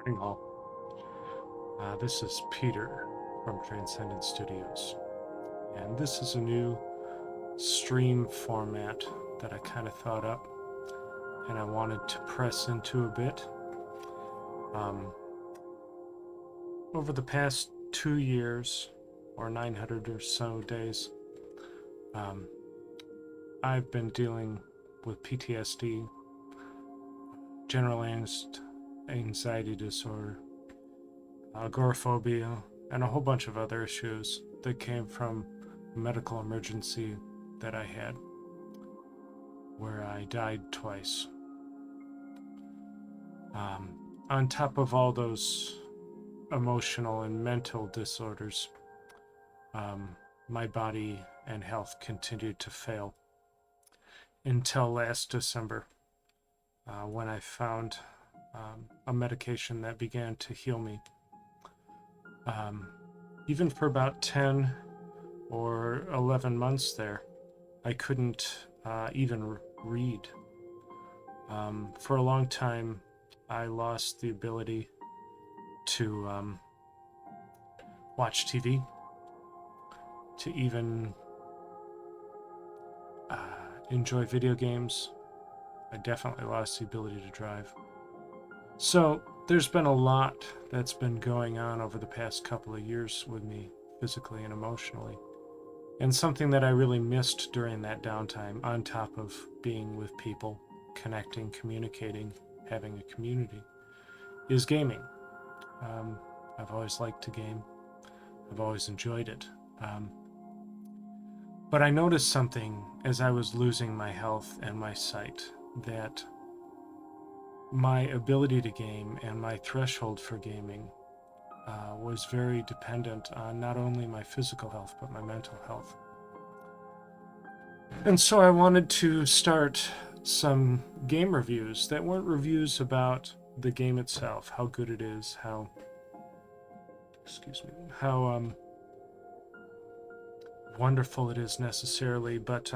Morning all. This is Peter from Transcendent Studios, and this is a new stream format that I kind of thought up and I wanted to press into a bit. Over the past 2 years, or 900 or so days, I've been dealing with PTSD, generalized anxiety disorder, agoraphobia, and a whole bunch of other issues that came from a medical emergency that I had where I died twice. On top of all those emotional and mental disorders, my body and health continued to fail until last December, when I found a medication that began to heal me. Even for about 10 or 11 months there, I couldn't even read. For a long time, I lost the ability to watch TV, to even enjoy video games. I definitely lost the ability to drive. So there's been a lot that's been going on over the past couple of years with me, physically and emotionally. And something that I really missed during that downtime, on top of being with people, connecting, communicating, having a community, is gaming. I've always liked to game. I've always enjoyed it. But I noticed something as I was losing my health and my sight, that my ability to game and my threshold for gaming was very dependent on not only my physical health, but my mental health. And so I wanted to start some game reviews that weren't reviews about the game itself, how good it is, how wonderful it is necessarily, but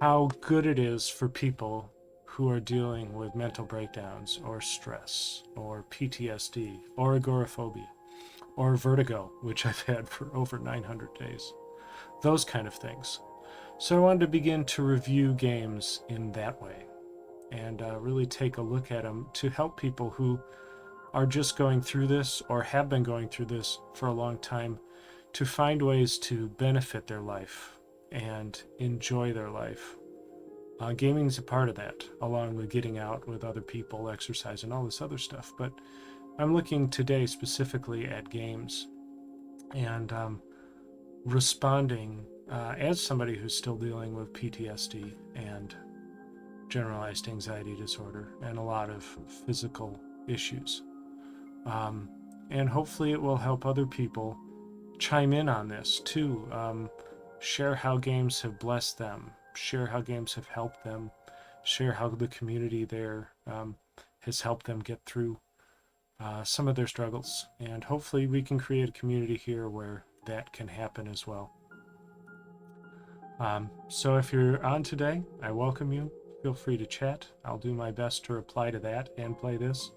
how good it is for people who are dealing with mental breakdowns or stress or PTSD or agoraphobia or vertigo, which I've had for over 900 days. Those kind of things. So I wanted to begin to review games in that way and really take a look at them to help people who are just going through this or have been going through this for a long time, to find ways to benefit their life and enjoy their life. Gaming is a part of that, along with getting out with other people, exercise, and all this other stuff. But I'm looking today specifically at games and responding as somebody who's still dealing with PTSD and generalized anxiety disorder and a lot of physical issues. And hopefully it will help other people chime in on this too. Share how games have blessed them, share how games have helped them, share how the community there has helped them get through some of their struggles. And hopefully we can create a community here where that can happen as well. So if you're on today, I welcome you. Feel free to chat. I'll do my best to reply to that and play this.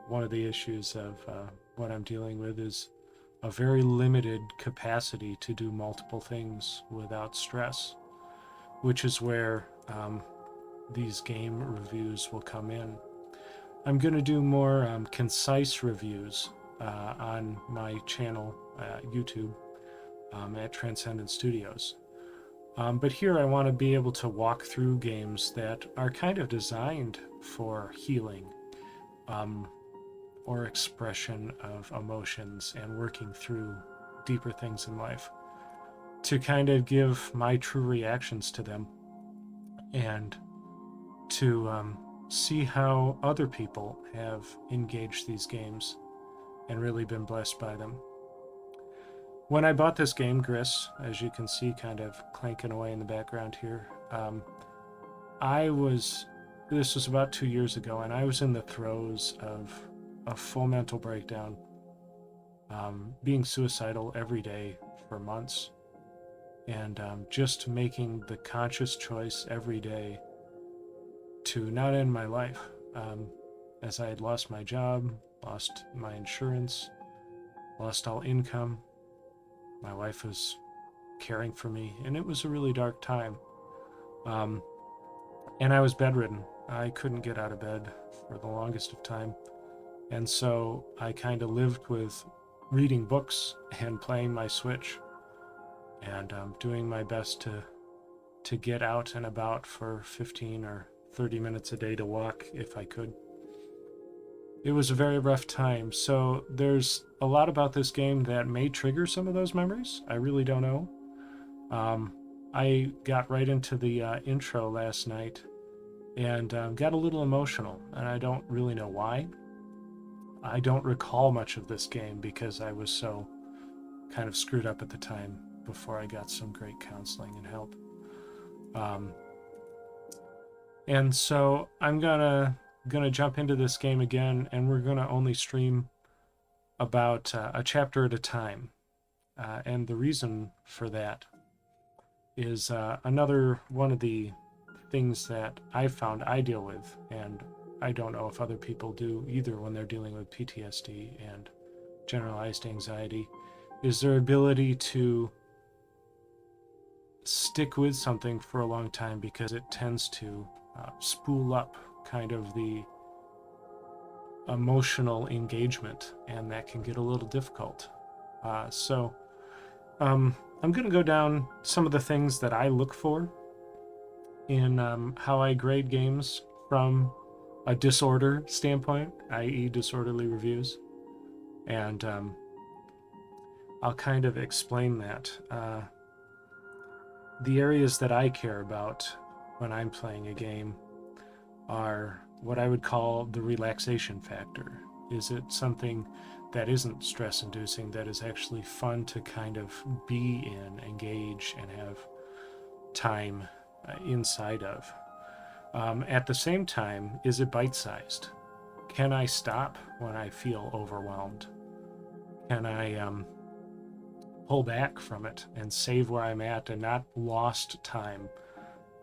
One of the issues of what I'm dealing with is a very limited capacity to do multiple things without stress, which is where these game reviews will come in. I'm going to do more concise reviews on my channel, YouTube, at Transcendent Studios. But here I want to be able to walk through games that are kind of designed for healing, or expression of emotions and working through deeper things in life, to kind of give my true reactions to them and to see how other people have engaged these games and really been blessed by them. When I bought this game, Gris, as you can see kind of clanking away in the background here, this was about 2 years ago, and I was in the throes of a full mental breakdown, being suicidal every day for months, and just making the conscious choice every day to not end my life. as I had lost my job, lost my insurance, lost all income. My wife was caring for me, and it was a really dark time. And I was bedridden. I couldn't get out of bed for the longest of time. And so I kind of lived with reading books and playing my Switch and doing my best to get out and about for 15 or 30 minutes a day to walk if I could. It was a very rough time. So there's a lot about this game that may trigger some of those memories. I really don't know. I got right into the intro last night and got a little emotional, and I don't really know why. I don't recall much of this game because I was so kind of screwed up at the time before I got some great counseling and help. And so I'm gonna jump into this game again, and we're gonna only stream about a chapter at a time. And the reason for that is another one of the things that I've found I deal with, and I don't know if other people do either when they're dealing with PTSD and generalized anxiety, is their ability to stick with something for a long time because it tends to spool up kind of the emotional engagement, and that can get a little difficult. So I'm going to go down some of the things that I look for in how I grade games from a disorder standpoint, i.e. disorderly reviews. And I'll kind of explain that. The areas that I care about when I'm playing a game are what I would call the relaxation factor. Is it something that isn't stress-inducing, that is actually fun to kind of be in, engage, and have time inside of? At the same time, is it bite-sized? Can I stop when I feel overwhelmed? Can I pull back from it and save where I'm at and not lost time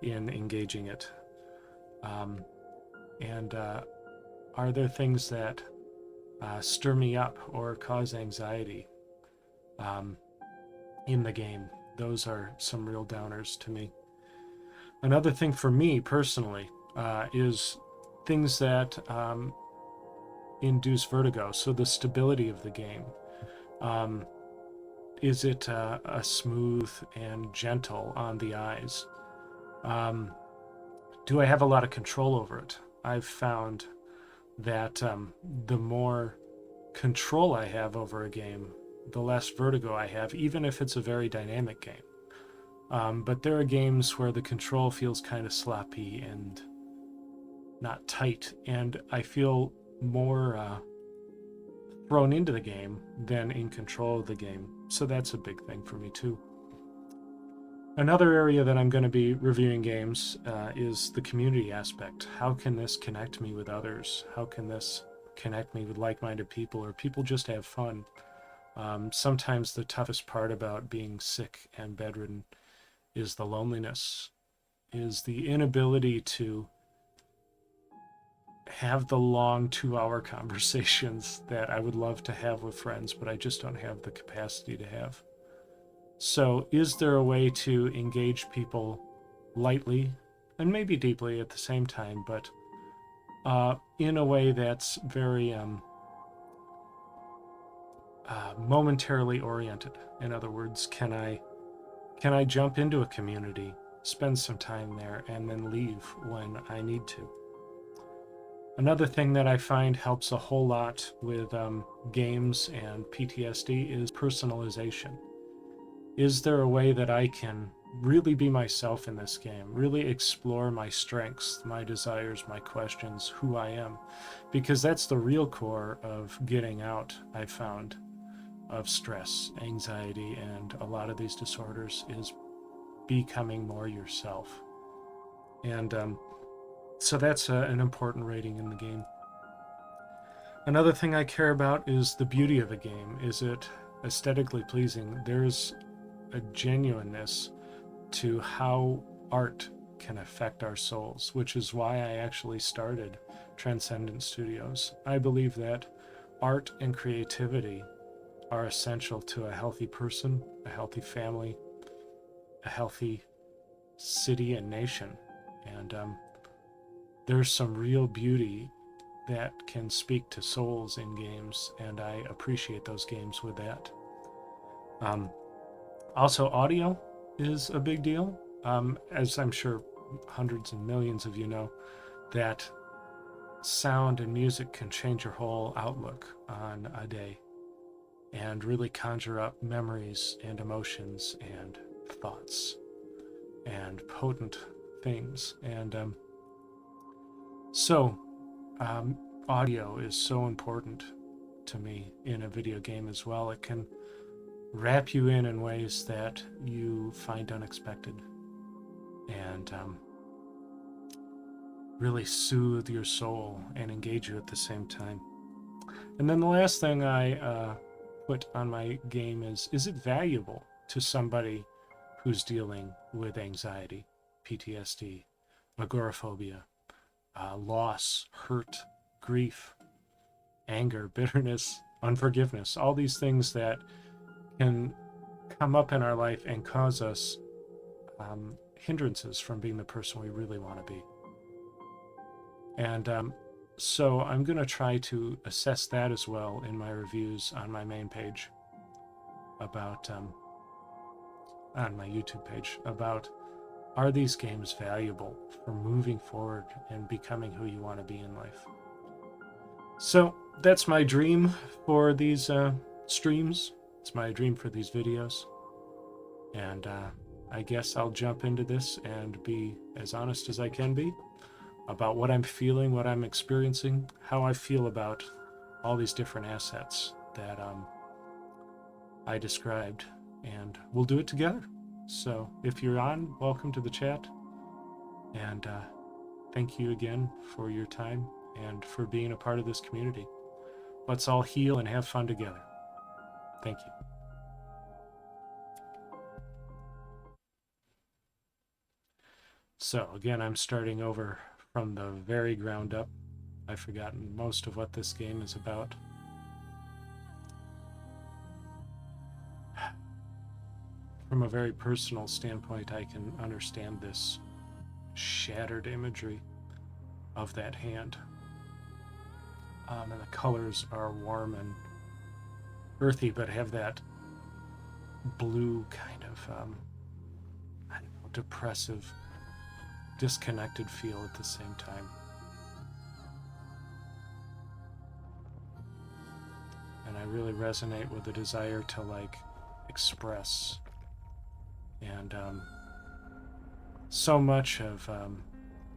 in engaging it? And are there things that stir me up or cause anxiety in the game? Those are some real downers to me. Another thing for me personally is things that induce vertigo. So the stability of the game. Is it a smooth and gentle on the eyes? Do I have a lot of control over it? I've found that the more control I have over a game, the less vertigo I have, even if it's a very dynamic game. But there are games where the control feels kind of sloppy and not tight, and I feel more thrown into the game than in control of the game. So that's a big thing for me too. Another area that I'm going to be reviewing games is the community aspect. How can this connect me with others? How can this connect me with like-minded people, or people just have fun? Sometimes the toughest part about being sick and bedridden is the loneliness, is the inability to have the long 2-hour conversations that I would love to have with friends, but I just don't have the capacity to have. So is there a way to engage people lightly and maybe deeply at the same time, but in a way that's very momentarily oriented? In other words, can I jump into a community, spend some time there, and then leave when I need to? Another thing that I find helps a whole lot with games and PTSD is personalization. Is there a way that I can really be myself in this game, really explore my strengths, my desires, my questions, who I am? Because that's the real core of getting out, I've found, of stress, anxiety, and a lot of these disorders, is becoming more yourself. And so that's an important rating in the game. Another thing I care about is the beauty of a game. Is it aesthetically pleasing? There's a genuineness to how art can affect our souls, which is why I actually started Transcendent Studios. I believe that art and creativity are essential to a healthy person, a healthy family, a healthy city and nation. And there's some real beauty that can speak to souls in games, and I appreciate those games with that. Also, audio is a big deal. As I'm sure hundreds and millions of you know, that sound and music can change your whole outlook on a day and really conjure up memories and emotions and thoughts and potent things. And so audio is so important to me in a video game as well. It can wrap you in ways that you find unexpected, and really soothe your soul and engage you at the same time. And then the last thing I put on my game is it valuable to somebody who's dealing with anxiety, PTSD, agoraphobia, loss, hurt, grief, anger, bitterness, unforgiveness, all these things that can come up in our life and cause us hindrances from being the person we really want to be. And so I'm going to try to assess that as well in my reviews on my main page about, on my YouTube page, about, are these games valuable for moving forward and becoming who you want to be in life? So that's my dream for these streams. It's my dream for these videos. And I guess I'll jump into this and be as honest as I can be about what I'm feeling, what I'm experiencing, how I feel about all these different assets that I described. And we'll do it together. So if you're on, welcome to the chat. And thank you again for your time and for being a part of this community. Let's all heal and have fun together. Thank you. So again, I'm starting over from the very ground up. I've forgotten most of what this game is about. From a very personal standpoint, I can understand this shattered imagery of that hand. And the colors are warm and earthy, but have that blue kind of, I don't know, depressive, disconnected feel at the same time. And I really resonate with the desire to like express. And so much of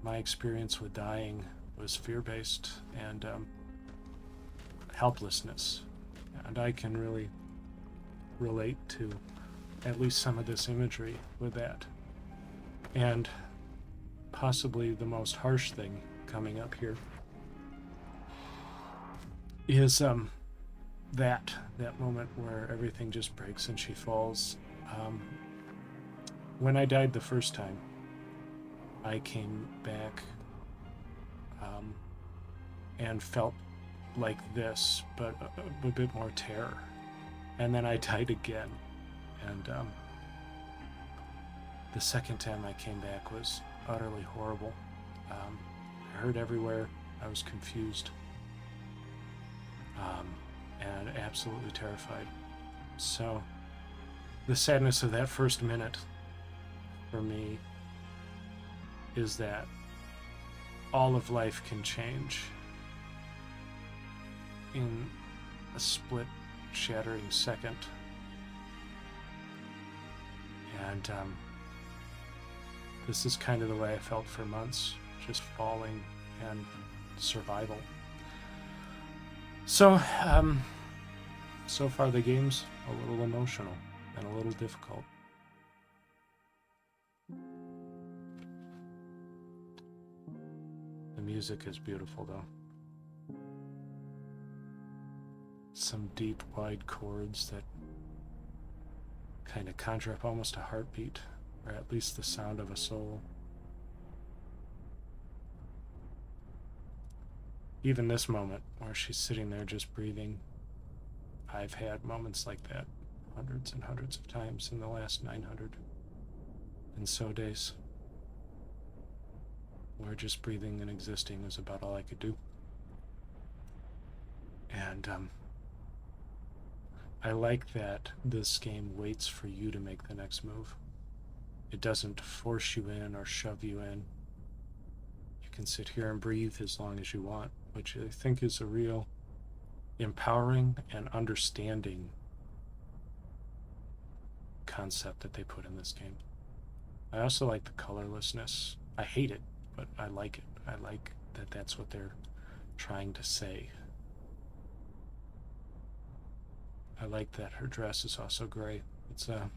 my experience with dying was fear-based and helplessness. And I can really relate to at least some of this imagery with that. And possibly the most harsh thing coming up here is that moment where everything just breaks and she falls. When I died the first time, I came back and felt like this, but a bit more terror. And then I died again. And the second time I came back was utterly horrible. I hurt everywhere. I was confused. And absolutely terrified. So the sadness of that first minute for me is that all of life can change in a split, shattering second. And this is kind of the way I felt for months, just falling and survival. So, so far the game's a little emotional and a little difficult. The music is beautiful though. Some deep, wide chords that kind of conjure up almost a heartbeat, or at least the sound of a soul. Even this moment where she's sitting there just breathing, I've had moments like that hundreds and hundreds of times in the last 900 and so days, where just breathing and existing is about all I could do. And I like that this game waits for you to make the next move. It doesn't force you in or shove you in. You can sit here and breathe as long as you want, which I think is a real empowering and understanding concept that they put in this game. I also like the colorlessness. I hate it, but I like it. I like that that's what they're trying to say. I like that her dress is also gray. It's a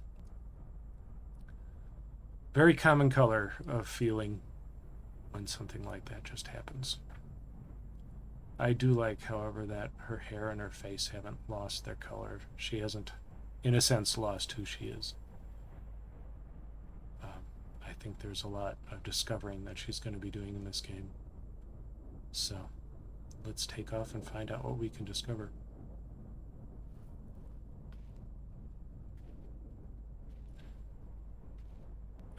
very common color of feeling when something like that just happens. I do like, however, that her hair and her face haven't lost their color. She hasn't, in a sense, lost who she is. I think there's a lot of discovering that she's going to be doing in this game. So let's take off and find out what we can discover.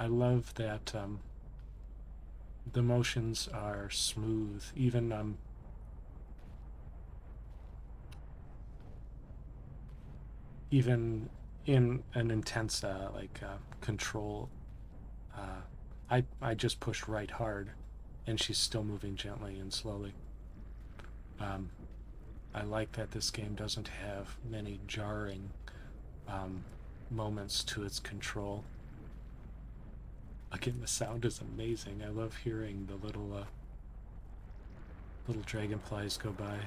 I love that the motions are smooth, even in an intense control. I just pushed right hard, and she's still moving gently and slowly. I like that this game doesn't have many jarring moments to its control. Again, the sound is amazing. I love hearing the little dragonflies go by.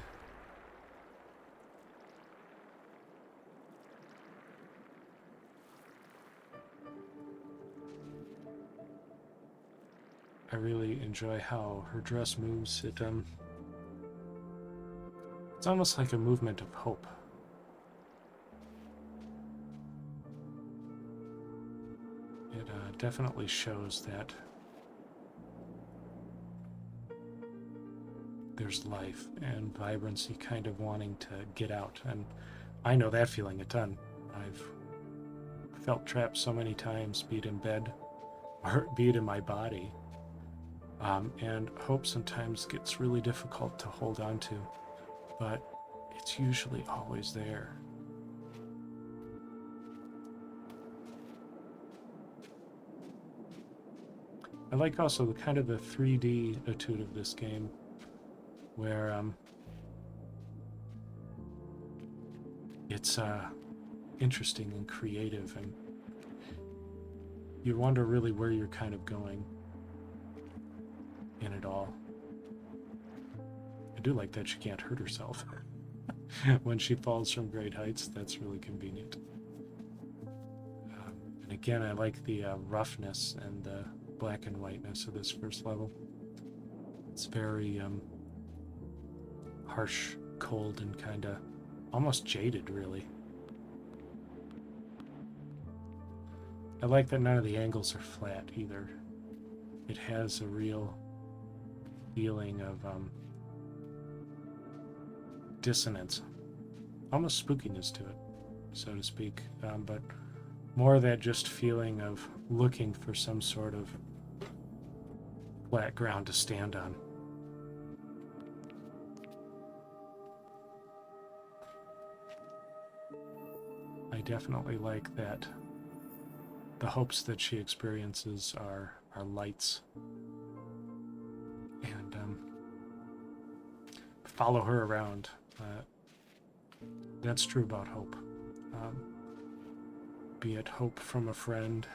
I really enjoy how her dress moves. It's almost like a movement of hope. It definitely shows that there's life and vibrancy kind of wanting to get out. And I know that feeling a ton. I've felt trapped so many times, be it in bed or be it in my body. And hope sometimes gets really difficult to hold on to, but it's usually always there. I like also the kind of the 3D attitude of this game, where it's interesting and creative, and you wonder really where you're kind of going in it all. I do like that she can't hurt herself when she falls from great heights. That's really convenient. And again, I like the roughness and the black and whiteness of this first level. It's very harsh, cold, and kind of almost jaded, really. I like that none of the angles are flat either. It has a real feeling of dissonance, almost spookiness to it, so to speak, but more that just feeling of looking for some sort of flat ground to stand on. I definitely like that the hopes that she experiences are lights, and follow her around. That's true about hope. Be it hope from a friend,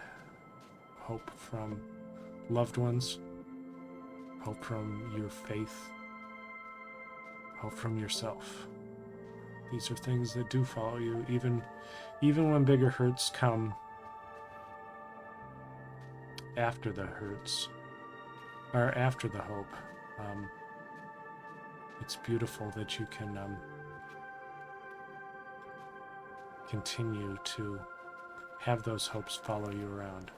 hope from loved ones, hope from your faith, hope from yourself. These are things that do follow you, even when bigger hurts come after the hurts, or after the hope. It's beautiful that you can continue to have those hopes follow you around.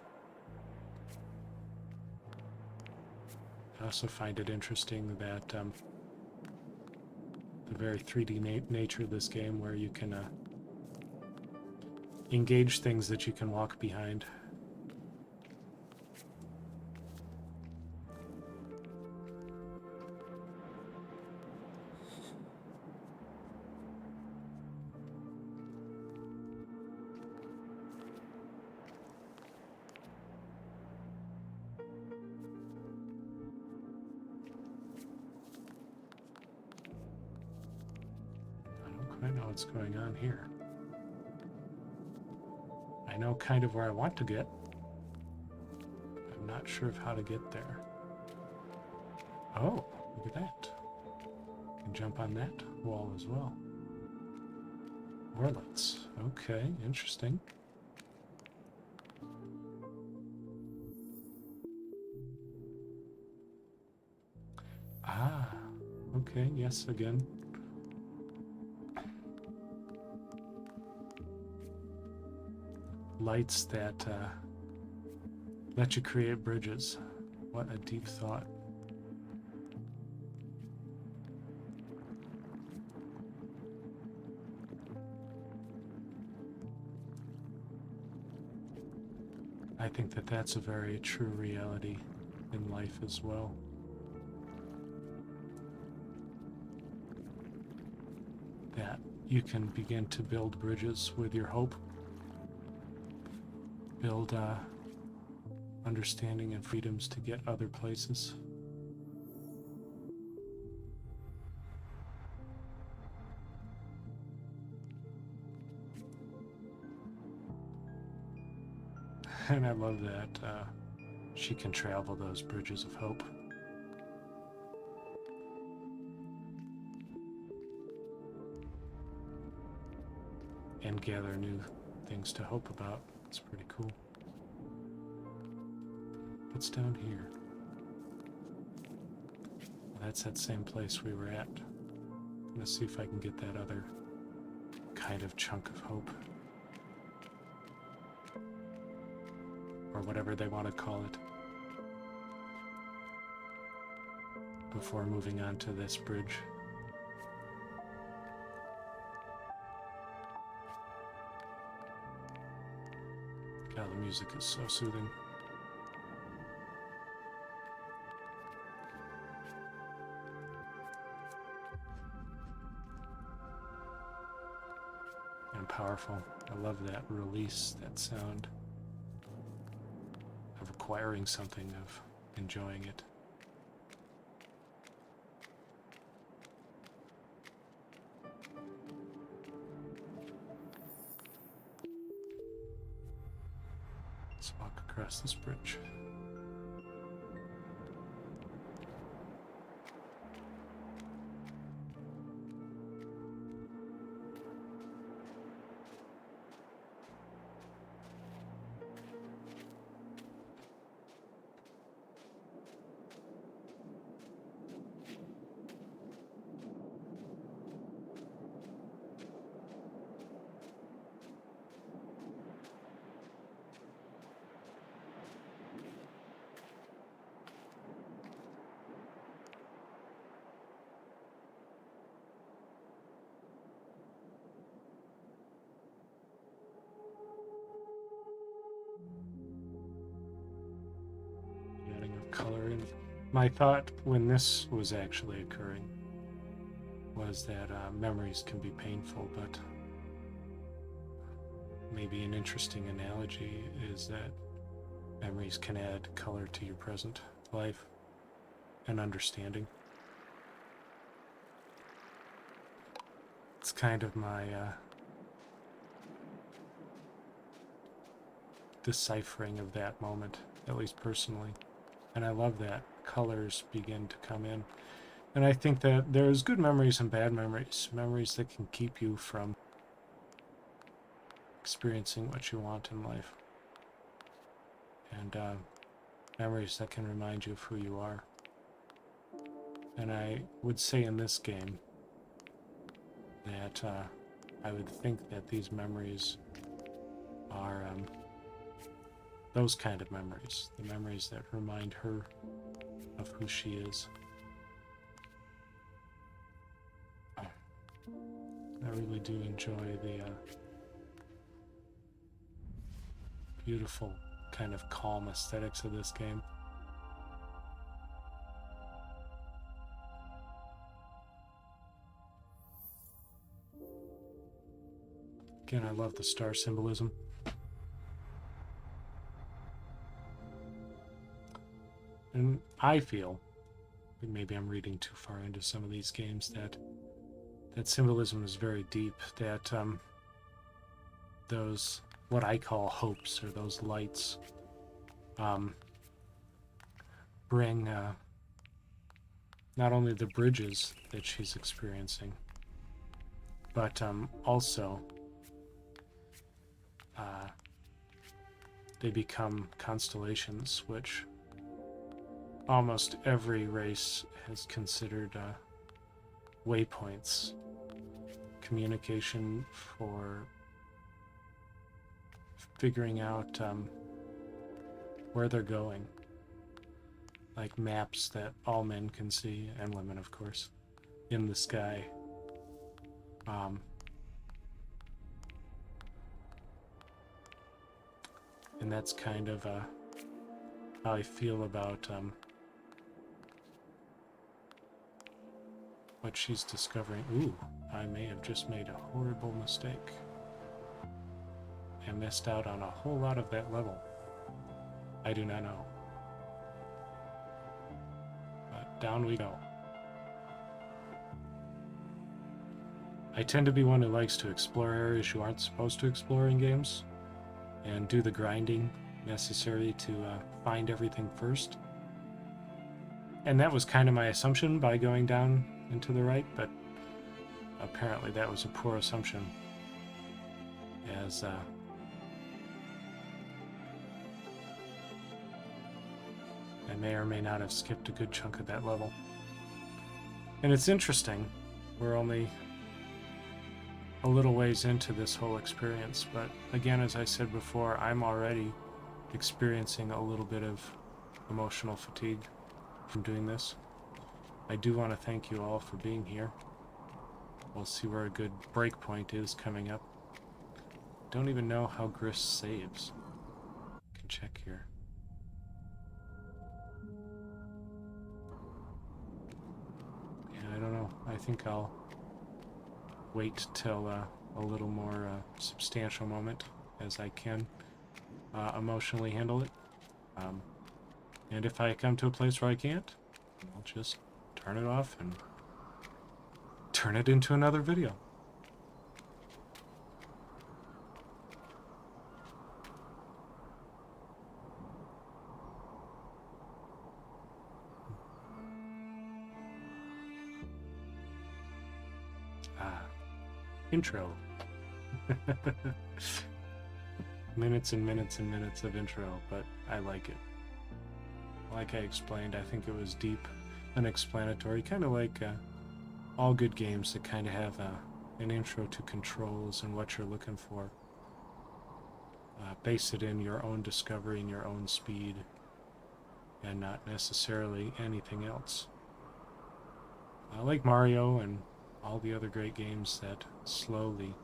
I also find it interesting that very 3D nature of this game, where you can engage things that you can walk behind. I know what's going on here. I know kind of where I want to get. I'm not sure of how to get there. Oh, look at that. I can jump on that wall as well. Orlets. Okay, interesting. Ah, okay, yes, again. Lights that let you create bridges. What a deep thought. I think that that's a very true reality in life as well. That you can begin to build bridges with your hope. Build understanding and freedoms to get other places. And I love that she can travel those bridges of hope. And gather new things to hope about. It's pretty cool. What's down here? Well, that's that same place we were at. I'm gonna see if I can get that other kind of chunk of hope. Or whatever they want to call it. Before moving on to this bridge. God, the music is so soothing. And powerful. I love that release, that sound of acquiring something, of enjoying it. Let's walk across this bridge. Color in. My thought when this was actually occurring was that memories can be painful, but maybe an interesting analogy is that memories can add color to your present life and understanding. It's kind of my deciphering of that moment, at least personally. And I love that colors begin to come in. And I think that there's good memories and bad memories. Memories that can keep you from experiencing what you want in life. And memories that can remind you of who you are. And I would say in this game that I would think that these memories are those kind of memories, the memories that remind her of who she is. really do enjoy the beautiful kind of calm aesthetics of this game. Again, I love the star symbolism. And I feel, maybe I'm reading too far into some of these games, that symbolism is very deep, that those, what I call hopes, or those lights, bring not only the bridges that she's experiencing, but also they become constellations, which almost every race has considered waypoints, communication for figuring out where they're going, like maps that all men can see, and women of course, in the sky. And that's kind of how I feel about what she's discovering. Ooh, I may have just made a horrible mistake. I missed out on a whole lot of that level. I do not know. But down we go. I tend to be one who likes to explore areas you aren't supposed to explore in games, and do the grinding necessary to find everything first. And that was kind of my assumption by going down and to the right, but apparently that was a poor assumption, as I may or may not have skipped a good chunk of that level. And it's interesting, we're only a little ways into this whole experience, but again, as I said before, I'm already experiencing a little bit of emotional fatigue from doing this. I do want to thank you all for being here. We'll see where a good break point is coming up. Don't even know how Gris saves. I can check here. Yeah, I don't know. I think I'll wait till a little more substantial moment, as I can emotionally handle it. And if I come to a place where I can't, I'll just turn it off and turn it into another video. Intro. Minutes and minutes and minutes of intro, but I like it. Like I explained, I think it was deep and explanatory, kind of like all good games that kind of have an intro to controls and what you're looking for. Base it in your own discovery and your own speed, and not necessarily anything else. Like Mario and all the other great games that slowly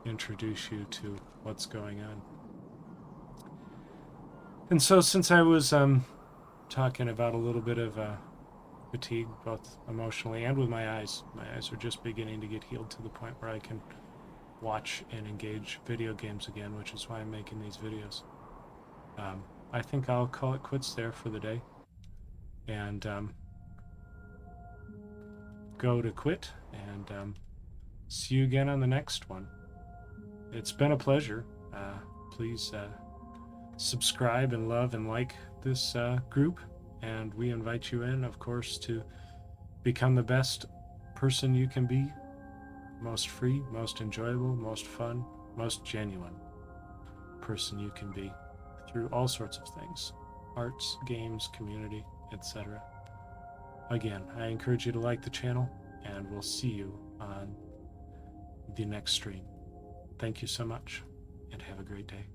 introduce you to what's going on. And so, since I was talking about a little bit of fatigue, both emotionally and with my eyes are just beginning to get healed to the point where I can watch and engage video games again, which is why I'm making these videos. I think I'll call it quits there for the day, and go to quit, and see you again on the next one. It's been a pleasure. Please subscribe and love and like this group, and we invite you in, of course, to become the best person you can be, most free, most enjoyable, most fun, most genuine person you can be through all sorts of things: arts, games, community, etc. Again, I encourage you to like the channel, and we'll see you on the next stream. Thank you so much, and have a great day.